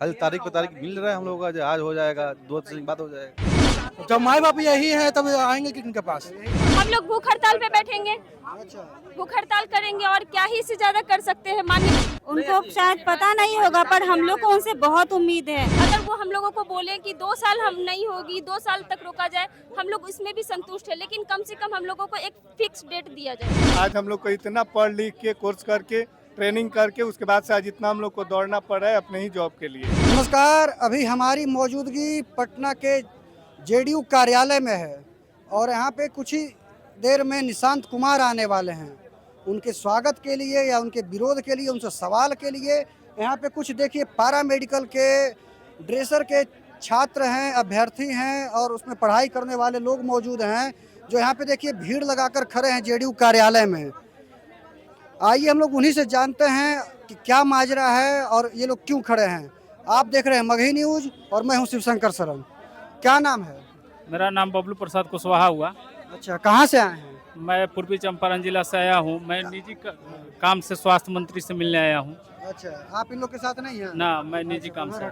खाली तारीख पे तारीख मिल रहा है हम लोगों का, जो आज हो जाएगा 2 दिन बाद हो जाएगा। जब माँ बाप यही है तब आएंगे किनके पास। हम लोग भूख हड़ताल पे बैठेंगे, भूख हड़ताल करेंगे और क्या ही इससे ज्यादा कर सकते हैं। माननीय उनको शायद पता नहीं होगा, पर हम लोग को उनसे बहुत उम्मीद है। अगर वो हम लोगों को बोले कि 2 साल हम नहीं होगी, 2 साल तक रोका जाए, हम लोग इसमें भी संतुष्ट है, लेकिन कम से कम हम लोगों को एक फिक्स डेट दिया जाए। आज हम लोग को इतना पढ़ लिख के कोर्स करके ट्रेनिंग करके उसके बाद से आज इतना हम लोग को दौड़ना पड़ रहा है अपने ही जॉब के लिए। नमस्कार, अभी हमारी मौजूदगी पटना के जेडीयू कार्यालय में है और यहाँ पे कुछ ही देर में निशांत कुमार आने वाले हैं। उनके स्वागत के लिए या उनके विरोध के लिए, उनसे सवाल के लिए यहाँ पे कुछ देखिए पारा मेडिकल के ड्रेसर के छात्र हैं, अभ्यर्थी हैं और उसमें पढ़ाई करने वाले लोग मौजूद हैं, जो यहाँ पे देखिए भीड़ लगाकर खड़े हैं जेडीयू कार्यालय में। आइए हम लोग उन्हीं से जानते हैं कि क्या माजरा है और ये लोग क्यों खड़े हैं। आप देख रहे हैं मगही न्यूज और मैं हूँ शिवशंकर शरण। क्या नाम है? मेरा नाम बबलू प्रसाद कुशवाहा हुआ। अच्छा, कहाँ से आए हैं? मैं पूर्वी चंपारण जिला से आया हूँ। मैं निजी काम से स्वास्थ्य मंत्री से मिलने आया हूँ। अच्छा, आप इन लोग के साथ नहीं हैं? ना, मैं निजी काम से।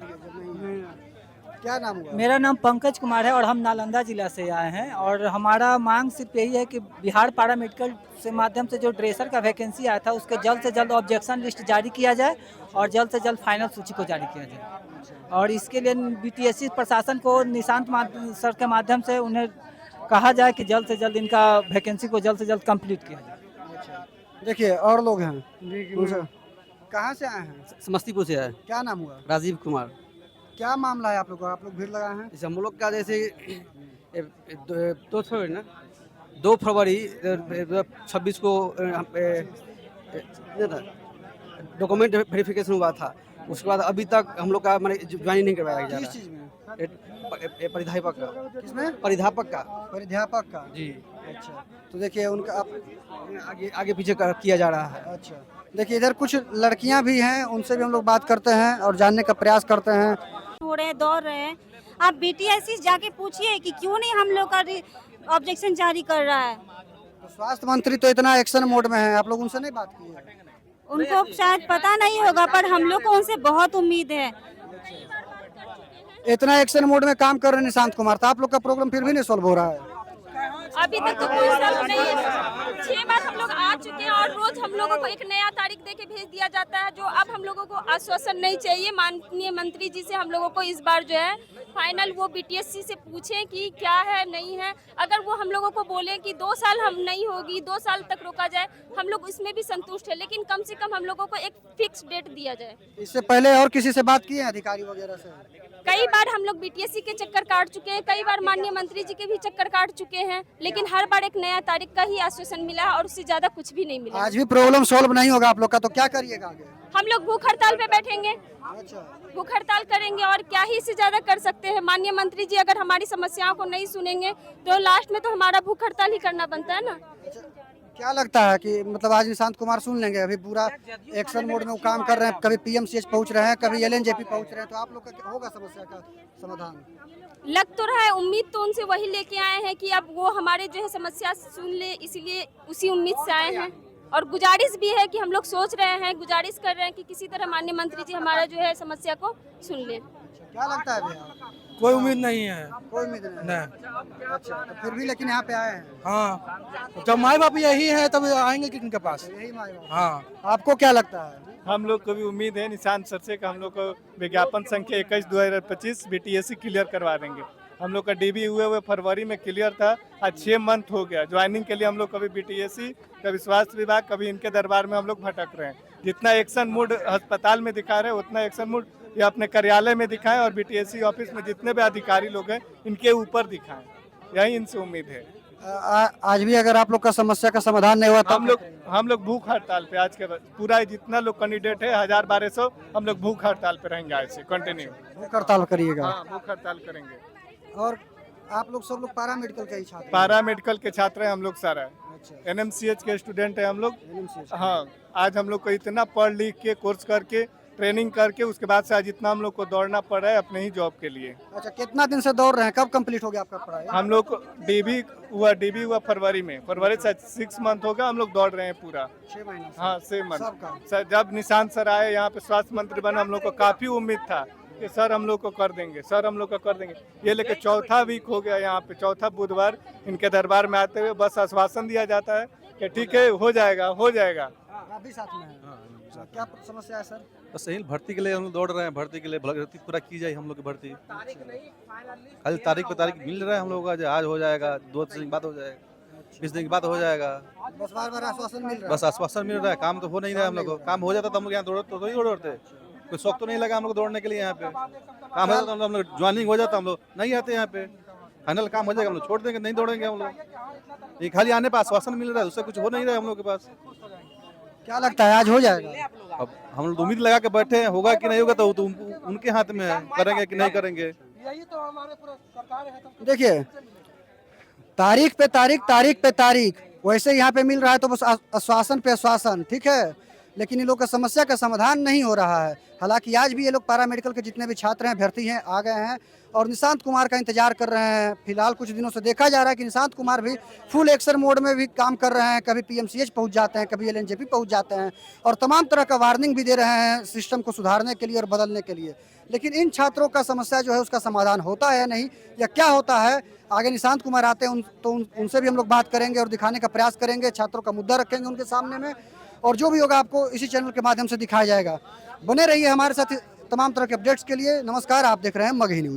क्या नाम हुआ? मेरा नाम पंकज कुमार है और हम नालंदा जिला से आए हैं और हमारा मांग सिर्फ यही है कि बिहार पारा मेडिकल से माध्यम से जो ड्रेसर का वैकेंसी आया था उसके जल्द से जल्द ऑब्जेक्शन लिस्ट जारी किया जाए और जल्द से जल्द फाइनल सूची को जारी किया जाए। और इसके लिए बीटीएससी प्रशासन को निशांत सर के माध्यम से उन्हें कहा जाए कि जल्द से जल्द इनका वैकेंसी को जल्द से जल्द कंप्लीट किया जाए। देखिए और लोग हैं। कहाँ से आए हैं? समस्तीपुर से है। क्या नाम हुआ? राजीव कुमार। क्या मामला है आप लोग का? आप लोग भीड़ लगाए हैं? जैसे हम लोग का जैसे 2 फरवरी 26 को डॉक्यूमेंट वेरिफिकेशन हुआ था। उसके बाद अभी तक हम लोग का मैंने ज्वाइन नहीं करवाया जा रहा। किस चीज में? परिध्यापक का। किसमें? परिध्यापक का। परिध्यापक का जी। अच्छा, तो देखिए उनका आप आगे पीछे किया जा रहा है। अच्छा, देखिए इधर कुछ लड़कियां भी हैं, उनसे भी हम लोग बात करते हैं और जानने का प्रयास करते हैं। हो रहे दौड़ रहे हैं, आप बीटीएससी जाके पूछिए कि क्यों नहीं हम लोग का ऑब्जेक्शन जारी कर रहा है। तो स्वास्थ्य मंत्री तो इतना एक्शन मोड में है, आप लोग उनसे नहीं बात की है? उनको शायद पता नहीं होगा, पर हम लोग को उनसे बहुत उम्मीद है। इतना एक्शन मोड में काम कर रहे हैं निशांत कुमार, तो आप लोग का प्रॉब्लम फिर भी नहीं सॉल्व हो रहा है। अभी तक तो कोई सॉल्व नहीं है। 6 बार हम लोग आ चुके हैं और रोज हम लोगों को एक नया तारीख देके भेज दिया जाता है, जो अब हम लोगों को आश्वासन नहीं चाहिए। माननीय मंत्री जी से हम लोगों को इस बार जो है फाइनल वो बीटीएससी से पूछें कि क्या है नहीं है। अगर वो हम लोगों को बोले कि 2 साल हम नहीं होगी, 2 साल तक रोका जाए, हम लोग इसमें भी संतुष्ट है, लेकिन कम से कम हम लोगों को एक फिक्स डेट दिया जाए। इससे पहले और किसी से बात की है अधिकारी वगैरह से? कई बार हम लोग बीटीएससी के चक्कर काट चुके हैं, कई बार माननीय मंत्री जी के भी चक्कर काट चुके हैं, लेकिन हर बार एक नया तारीख का ही आश्वासन मिला है और उससे ज्यादा कुछ भी नहीं मिला। आज भी प्रॉब्लम सॉल्व नहीं होगा आप लोग का, तो क्या करिएगा आगे? हम लोग भूख हड़ताल पे बैठेंगे, अच्छा, भूख हड़ताल करेंगे और क्या ही इससे ज्यादा कर सकते हैं। माननीय मंत्री जी अगर हमारी समस्याओं को नहीं सुनेंगे तो लास्ट में तो हमारा भूख हड़ताल ही करना बनता है ना। क्या लगता है कि मतलब आज निशांत कुमार सुन लेंगे? अभी पूरा एक्शन मोड में वो काम कर रहे हैं, कभी पीएमसीएच पहुंच रहे हैं, कभी एलएनजेपी पहुंच रहे हैं, तो आप लोग का होगा समस्या का समाधान? लग तो रहा है, उम्मीद तो उनसे वही लेके आए हैं कि अब वो हमारे जो है समस्या सुन ले, इसलिए उसी उम्मीद से आए हैं। और गुजारिश भी है कि हम लोग सोच रहे हैं, गुजारिश कर रहे हैं कि किसी तरह माननीय मंत्री जी हमारा जो है समस्या को सुन लें। क्या लगता है भैया? कोई उम्मीद नहीं है। कोई उम्मीद नहीं। अच्छा, तो फिर भी लेकिन यहाँ पे आए हैं। हाँ, जब माँ बाप यही है तब आएंगे किनके पास। यही मायने। हाँ, आपको क्या लगता है? हम लोग को भी उम्मीद है निशांत सर से कि हम लोग को विज्ञापन संख्या 21/2025 बीटीएससी क्लियर करवा देंगे। हम लोग का डीबी हुए फरवरी में क्लियर था, आज 6 मंथ हो गया। ज्वाइनिंग के लिए हम लोग कभी बीटीएससी, कभी स्वास्थ्य विभाग, कभी इनके दरबार में हम लोग भटक रहे हैं। जितना एक्शन मूड अस्पताल में दिखा रहे हैं उतना एक्शन मूड ये अपने कार्यालय में दिखाएं और बीटीएससी ऑफिस में जितने भी अधिकारी लोग हैं इनके ऊपर दिखाएं, यही इनसे उम्मीद है। आज भी अगर आप लोग का समस्या का समाधान नहीं हुआ तो हम लोग भूख हड़ताल पे आज के पूरा जितना लोग कैंडिडेट है 1000-1200 हम लोग भूख हड़ताल पे रहेंगे ऐसे कंटिन्यू। भूख हड़ताल करिएगा? हाँ, भूख हड़ताल करेंगे। और आप लोग सब लोग पारा मेडिकल के ही छात्र? पारा मेडिकल के छात्र हैं हम लोग सारा। अच्छा, एनएमसीएच के स्टूडेंट हैं हम लोग। NMCH। हाँ, आज हम लोग को इतना पढ़ लिख के कोर्स करके ट्रेनिंग करके उसके बाद से आज इतना हम लोग को दौड़ना पड़ रहा है अपने ही जॉब के लिए। अच्छा, कितना दिन से दौड़ रहे हैं? कब कंप्लीट हो गया आपका पढ़ाई? हम लोग को डीबी हुआ फरवरी में, फरवरी से 6 मंथ हो गया हम लोग दौड़ रहे हैं पूरा। 6 महीने? हाँ, 6 मंथ। सबका? सर जब निशांत सर आए यहाँ पे स्वास्थ्य मंत्री बने हम लोग को काफी उम्मीद था कि सर हम लोग को कर देंगे, सर हम लोग को कर देंगे। ये लेके चौथा वीक हो गया यहाँ पे, चौथा बुधवार इनके दरबार में आते हुए बस आश्वासन दिया जाता है कि ठीक है हो जाएगा हो जाएगा। आप भी साथ में हैं। क्या समस्या है सर? बस यही भर्ती के लिए हम लोग दौड़ रहे हैं, भर्ती के लिए भर्ती पूरा की जाए हम लोग की भर्ती। खाली तारीख पे तारीख मिल रहा है हम लोग का, आज हो जाएगा, 2 दिन बाद हो जाएगा, 20 दिन के बाद हो जाएगा। बस बार बार आश्वासन मिल रहा है। बस आश्वासन मिल रहा है, काम तो हो नहीं रहा है हम लोग को। काम हो जाता तो हम लोग यहाँ दौड़ते, कोई शौक तो नहीं लगा हम लोग दौड़ने के लिए। यहाँ पे काम हो जाता तो हम लोग ज्वाइनिंग हो जाता, हम लोग नहीं आते यहाँ पे। फाइनल काम हो जाएगा हम लोग छोड़ देंगे, नहीं दौड़ेंगे हम लोग। ये खाली आने पर आश्वासन मिल रहा है, उससे कुछ हो नहीं रहा है हम लोग के पास। क्या लगता है आज हो जाएगा? अब हम लोग उम्मीद लगा के बैठे हैं, होगा कि नहीं होगा तो उनके हाथ में है, करेंगे कि नहीं करेंगे। देखिए, तारीख पे तारीख, तारीख पे तारीख, वैसे यहाँ पे मिल रहा है तो बस आश्वासन पे आश्वासन, ठीक है। लेकिन इन लोग का समस्या का समाधान नहीं हो रहा है। हालांकि आज भी ये लोग पैरामेडिकल के जितने भी छात्र हैं, अभ्यर्थी हैं, आ गए हैं और निशांत कुमार का इंतजार कर रहे हैं। फिलहाल कुछ दिनों से देखा जा रहा है कि निशांत कुमार भी फुल एक्शन मोड में भी काम कर रहे हैं। कभी पीएमसीएच पहुंच जाते हैं, कभी एलएनजेपी पहुंच जाते हैं और तमाम तरह का वार्निंग भी दे रहे हैं सिस्टम को सुधारने के लिए और बदलने के लिए। लेकिन इन छात्रों का समस्या जो है उसका समाधान होता है नहीं, या क्या होता है आगे निशांत कुमार आते हैं उनसे भी हम लोग बात करेंगे और दिखाने का प्रयास करेंगे, छात्रों का मुद्दा रखेंगे उनके सामने में, और जो भी होगा आपको इसी चैनल के माध्यम से दिखाया जाएगा। बने रहिए हमारे साथ तमाम तरह के अपडेट्स के लिए। नमस्कार, आप देख रहे हैं मगही न्यूज।